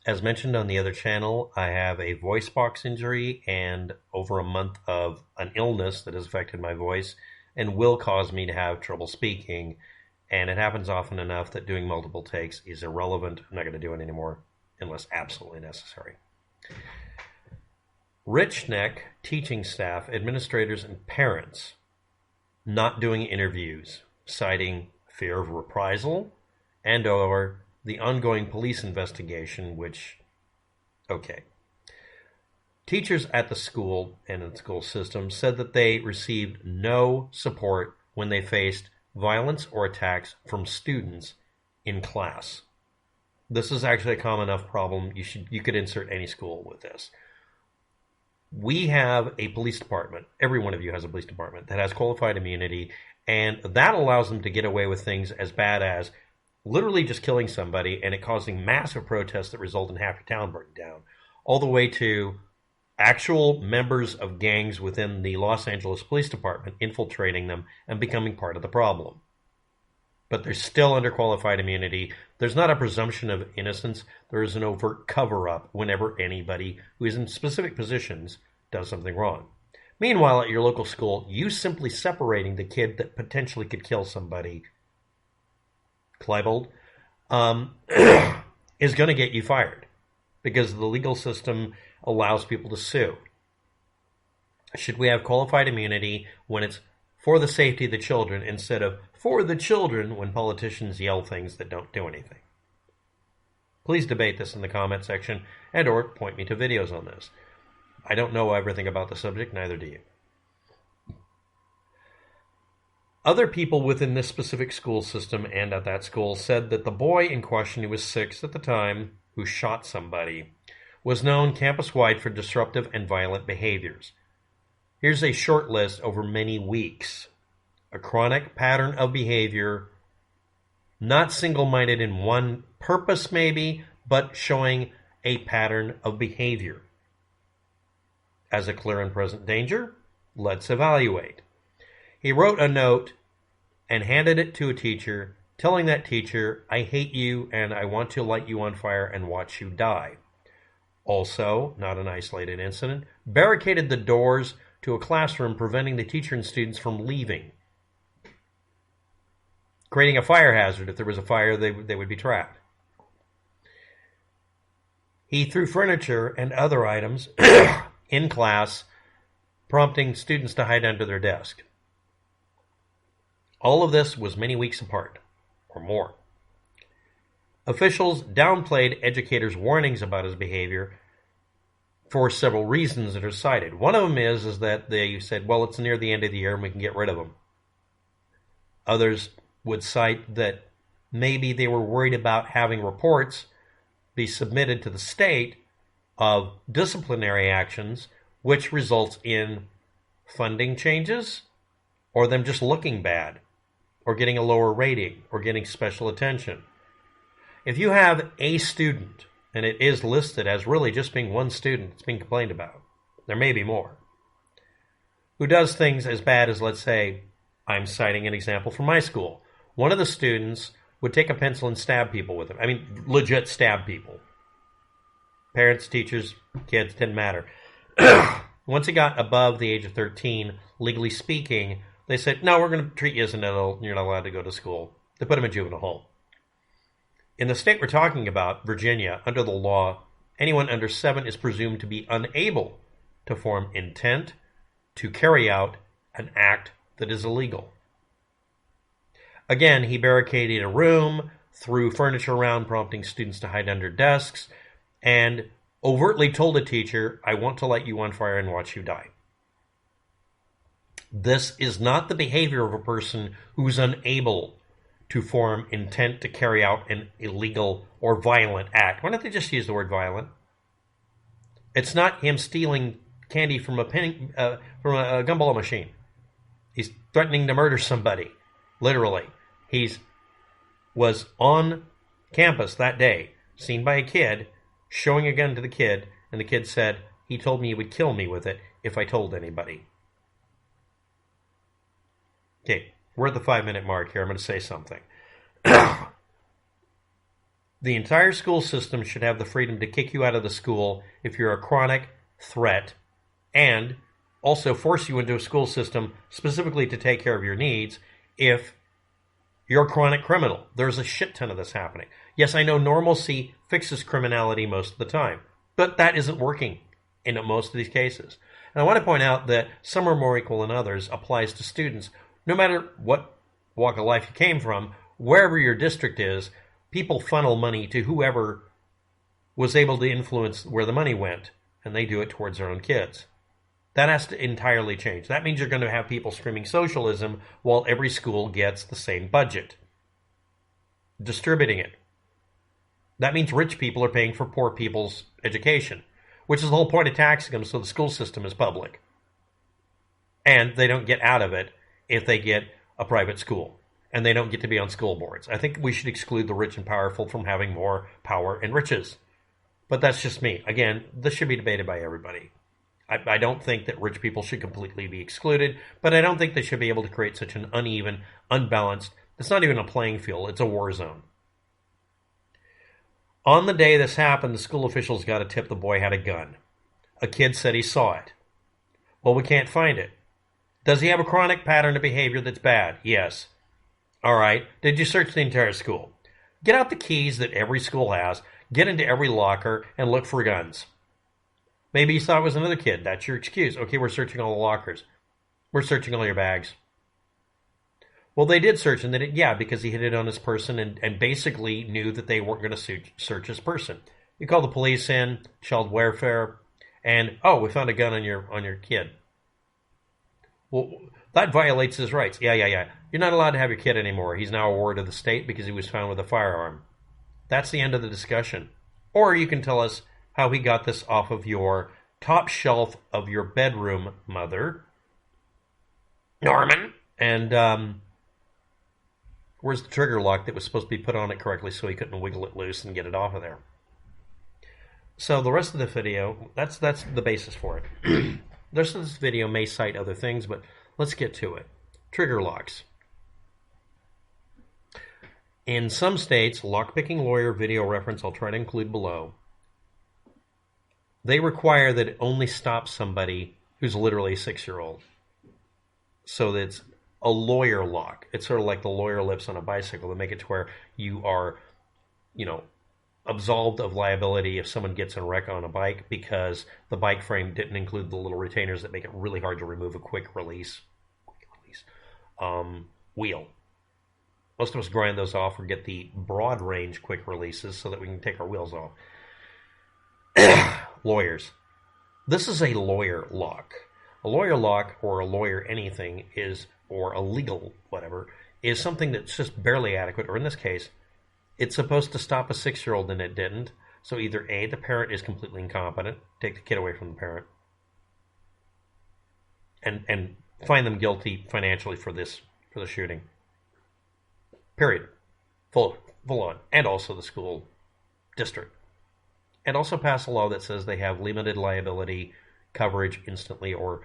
As mentioned on the other channel, I have a voice box injury and over a month of an illness that has affected my voice and will cause me to have trouble speaking. And it happens often enough that doing multiple takes is irrelevant. I'm not going to do it anymore unless absolutely necessary. Richneck teaching staff, administrators, and parents not doing interviews, citing fear of reprisal and or the ongoing police investigation, which, okay. Teachers at the school and in the school system said that they received no support when they faced violence or attacks from students in class. This is actually a common enough problem. You could insert any school with this. We have a police department. Every one of you has a police department that has qualified immunity, and that allows them to get away with things as bad as literally just killing somebody and it causing massive protests that result in half your town burning down, all the way to actual members of gangs within the Los Angeles Police Department infiltrating them and becoming part of the problem. But they're still under qualified immunity. There's not a presumption of innocence. There is an overt cover-up whenever anybody who is in specific positions does something wrong. Meanwhile, at your local school, you simply separating the kid that potentially could kill somebody, Klebold, is going to get you fired because the legal system allows people to sue. Should we have qualified immunity when it's for the safety of the children instead of for the children when politicians yell things that don't do anything? Please debate this in the comment section and or point me to videos on this. I don't know everything about the subject, neither do you. Other people within this specific school system and at that school said that the boy in question, who was 6 at the time, who shot somebody, was known campus-wide for disruptive and violent behaviors. Here's a short list over many weeks. A chronic pattern of behavior, not single-minded in one purpose maybe, but showing a pattern of behavior. As a clear and present danger, let's evaluate. He wrote a note and handed it to a teacher, telling that teacher, "I hate you and I want to light you on fire and watch you die." Also, not an isolated incident, barricaded the doors to a classroom, preventing the teacher and students from leaving. Creating a fire hazard. If there was a fire, they would be trapped. He threw furniture and other items in class, prompting students to hide under their desk. All of this was many weeks apart, or more. Officials downplayed educators' warnings about his behavior for several reasons that are cited. One of them is that they said, well, it's near the end of the year and we can get rid of him. Others would cite that maybe they were worried about having reports be submitted to the state of disciplinary actions, which results in funding changes or them just looking bad or getting a lower rating or getting special attention. If you have a student, and it is listed as really just being one student that's being complained about, there may be more, who does things as bad as, let's say, I'm citing an example from my school. One of the students would take a pencil and stab people with it. I mean, legit stab people. Parents, teachers, kids, didn't matter. Once he got above the age of 13, legally speaking, they said, no, we're going to treat you as an adult. You're not allowed to go to school. They put him in juvenile hall. In the state we're talking about, Virginia, under the law, anyone under 7 is presumed to be unable to form intent to carry out an act that is illegal. Again, he barricaded a room, threw furniture around, prompting students to hide under desks, and overtly told a teacher, I want to light you on fire and watch you die. This is not the behavior of a person who's unable to form intent to carry out an illegal or violent act. Why don't they just use the word violent? It's not him stealing candy from a gumball machine. He's threatening to murder somebody, literally. He was on campus that day, seen by a kid, showing a gun to the kid, and the kid said, he told me he would kill me with it if I told anybody. Okay, we're at the 5-minute mark here. I'm going to say something. The entire school system should have the freedom to kick you out of the school if you're a chronic threat, and also force you into a school system specifically to take care of your needs if you're a chronic criminal. There's a shit ton of this happening. Yes, I know normalcy fixes criminality most of the time, but that isn't working in most of these cases. And I want to point out that some are more equal than others applies to students. No matter what walk of life you came from, wherever your district is, people funnel money to whoever was able to influence where the money went, and they do it towards their own kids. That has to entirely change. That means you're going to have people screaming socialism while every school gets the same budget, distributing it. That means rich people are paying for poor people's education, which is the whole point of taxing them, so the school system is public. And they don't get out of it if they get a private school, and they don't get to be on school boards. I think we should exclude the rich and powerful from having more power and riches. But that's just me. Again, this should be debated by everybody. I don't think that rich people should completely be excluded, but I don't think they should be able to create such an uneven, unbalanced, it's not even a playing field, it's a war zone. On the day this happened, the school officials got a tip the boy had a gun. A kid said he saw it. Well, we can't find it. Does he have a chronic pattern of behavior that's bad? Yes. All right. Did you search the entire school? Get out the keys that every school has, get into every locker, and look for guns. Maybe you thought it was another kid. That's your excuse. Okay, we're searching all the lockers. We're searching all your bags. Well, they did search, and they did, yeah, because he hit it on his person and basically knew that they weren't going to search his person. You call the police in, child welfare, and, oh, we found a gun on your kid. Well, that violates his rights. Yeah. You're not allowed to have your kid anymore. He's now a ward of the state because he was found with a firearm. That's the end of the discussion. Or you can tell us how he got this off of your top shelf of your bedroom, mother. Norman. And where's the trigger lock that was supposed to be put on it correctly so he couldn't wiggle it loose and get it off of there? So the rest of the video, that's the basis for it. The rest of this video may cite other things, but let's get to it. Trigger locks. In some states, lockpicking lawyer video reference I'll try to include below, they require that it only stops somebody who's literally a 6-year-old. So that's a lawyer lock. It's sort of like the lawyer lips on a bicycle to make it to where you are, absolved of liability if someone gets in a wreck on a bike because the bike frame didn't include the little retainers that make it really hard to remove a quick release wheel. Most of us grind those off or get the broad range quick releases so that we can take our wheels off. Lawyers. This is a lawyer lock. A lawyer lock or a lawyer anything is, or a legal whatever, is something that's just barely adequate, or in this case, it's supposed to stop a 6-year-old and it didn't. So either A, the parent is completely incompetent, take the kid away from the parent, and find them guilty financially for the shooting. Period. Full on. And also the school district. And also pass a law that says they have limited liability coverage instantly or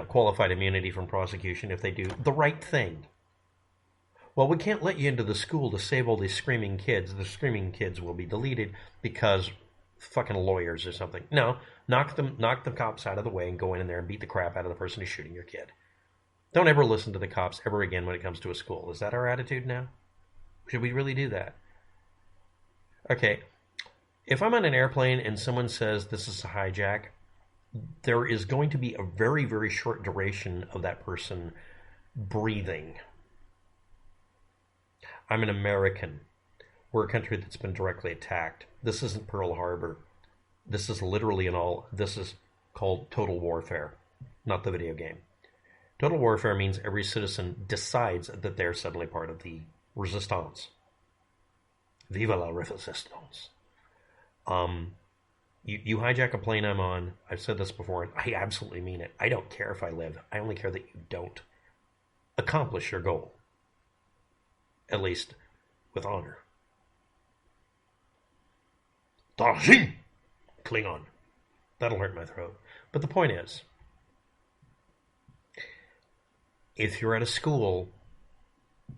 qualified immunity from prosecution if they do the right thing. Well, we can't let you into the school to save all these screaming kids. The screaming kids will be deleted because fucking lawyers or something. No, knock the cops out of the way and go in there and beat the crap out of the person who's shooting your kid. Don't ever listen to the cops ever again when it comes to a school. Is that our attitude now? Should we really do that? Okay, if I'm on an airplane and someone says this is a hijack, there is going to be a very, very short duration of that person breathing. I'm an American. We're a country that's been directly attacked. This isn't Pearl Harbor. This is literally this is called total warfare, not the video game. Total warfare means every citizen decides that they're suddenly part of the resistance. Viva la resistance. You hijack a plane I'm on. I've said this before, and I absolutely mean it. I don't care if I live. I only care that you don't accomplish your goal. At least with honor. Klingon. That'll hurt my throat. But the point is, if you're at a school,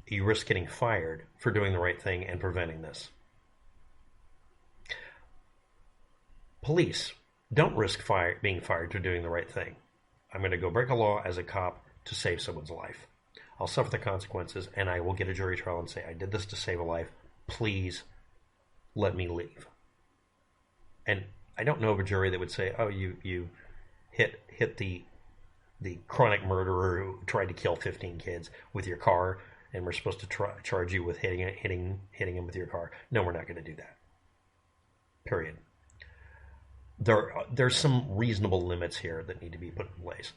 you risk getting fired for doing the right thing and preventing this. Police, don't risk being fired for doing the right thing. I'm going to go break a law as a cop to save someone's life. I'll suffer the consequences, and I will get a jury trial and say, I did this to save a life. Please let me leave. And I don't know of a jury that would say, oh, you hit the chronic murderer who tried to kill 15 kids with your car, and we're supposed to charge you with hitting him with your car. No, we're not going to do that. Period. There's some reasonable limits here that need to be put in place.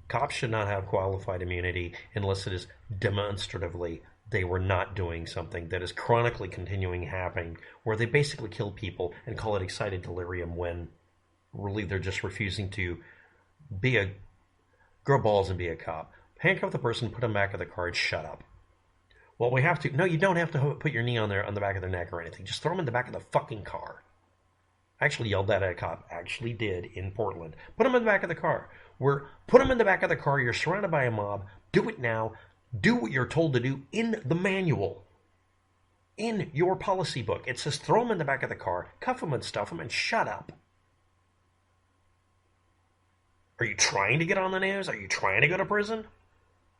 Cops should not have qualified immunity unless it is demonstratively they were not doing something that is chronically continuing happening, where they basically kill people and call it excited delirium when really they're just refusing to grow balls and be a cop. Handcuff the person, put them back in the car, and shut up. Well, we have to. No, you don't have to put your knee on the back of their neck or anything. Just throw them in the back of the fucking car. I actually yelled that at a cop. Actually did in Portland. Put them in the back of the car. Put them in the back of the car. You're surrounded by a mob. Do it now. Do what you're told to do in the manual. In your policy book. It says throw them in the back of the car, cuff them and stuff them, and shut up. Are you trying to get on the news? Are you trying to go to prison?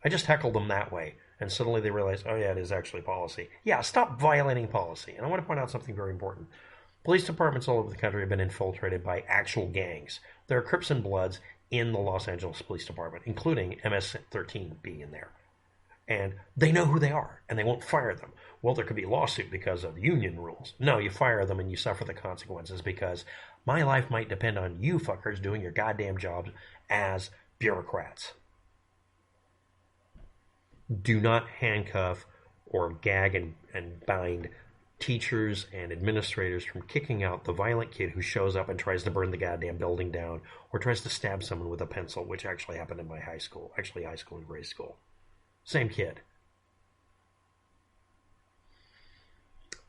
I just heckled them that way. And suddenly they realized, oh yeah, it is actually policy. Yeah, stop violating policy. And I want to point out something very important. Police departments all over the country have been infiltrated by actual gangs. There are Crips and Bloods in the Los Angeles Police Department, including MS-13 being in there. And they know who they are, and they won't fire them. Well, there could be a lawsuit because of union rules. No, you fire them and you suffer the consequences because my life might depend on you fuckers doing your goddamn jobs as bureaucrats. Do not handcuff or gag and bind teachers and administrators from kicking out the violent kid who shows up and tries to burn the goddamn building down or tries to stab someone with a pencil, which actually happened in my high school. Actually, high school and grade school. Same kid.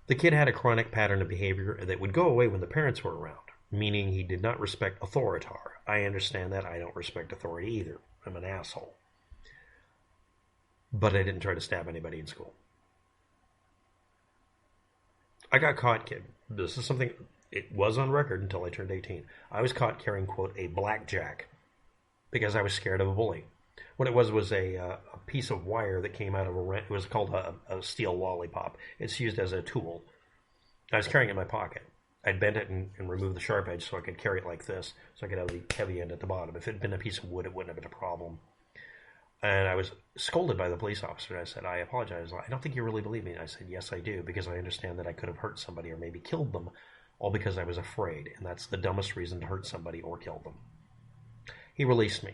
The kid had a chronic pattern of behavior that would go away when the parents were around, meaning he did not respect authority. I understand that. I don't respect authority either. I'm an asshole. But I didn't try to stab anybody in school. I got caught, kid. This is something, it was on record until I turned 18. I was caught carrying, quote, a blackjack because I was scared of a bully. What it was a piece of wire that came out of it was called a steel lollipop. It's used as a tool. I was carrying it in my pocket. I'd bend it and remove the sharp edge so I could carry it like this, so I could have the heavy end at the bottom. If it had been a piece of wood, it wouldn't have been a problem. And I was scolded by the police officer. I said, I apologize. I don't think you really believe me. I said, yes, I do, because I understand that I could have hurt somebody or maybe killed them, all because I was afraid. And that's the dumbest reason to hurt somebody or kill them. He released me.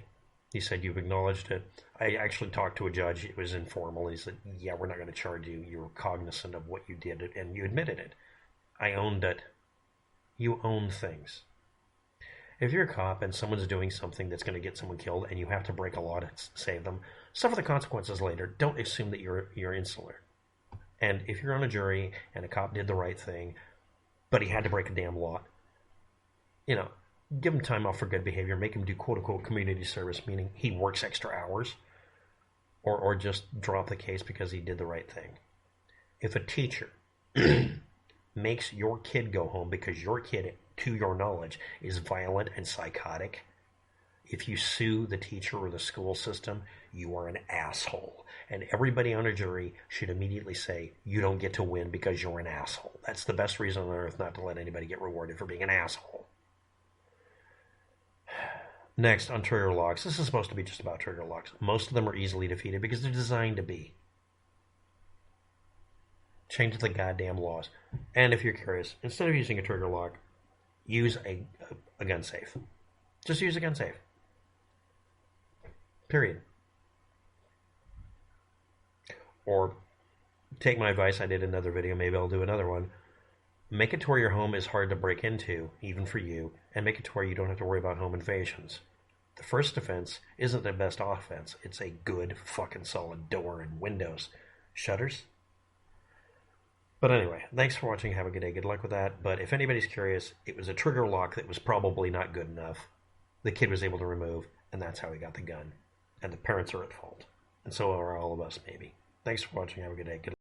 He said, you've acknowledged it. I actually talked to a judge. It was informal. He said, yeah, we're not going to charge you. You were cognizant of what you did, and you admitted it. I owned it. You own things. If you're a cop and someone's doing something that's going to get someone killed and you have to break a law to save them, suffer the consequences later. Don't assume that you're insular. And if you're on a jury and a cop did the right thing, but he had to break a damn law, give him time off for good behavior. Make him do quote-unquote community service, meaning he works extra hours. Or just drop the case because he did the right thing. If a teacher makes your kid go home because your kid, to your knowledge, is violent and psychotic, if you sue the teacher or the school system, you are an asshole. And everybody on a jury should immediately say, you don't get to win because you're an asshole. That's the best reason on earth not to let anybody get rewarded for being an asshole. Next, on trigger locks. This is supposed to be just about trigger locks. Most of them are easily defeated because they're designed to be. Change the goddamn laws. And if you're curious, instead of using a trigger lock, use a gun safe. Just use a gun safe. Period. Or take my advice. I did another video. Maybe I'll do another one. Make it to where your home is hard to break into, even for you, and make it to where you don't have to worry about home invasions. The first defense isn't the best offense. It's a good fucking solid door and windows. Shutters? But anyway, thanks for watching. Have a good day. Good luck with that. But if anybody's curious, it was a trigger lock that was probably not good enough. The kid was able to remove, and that's how he got the gun. And the parents are at fault. And so are all of us, maybe. Thanks for watching. Have a good day. Good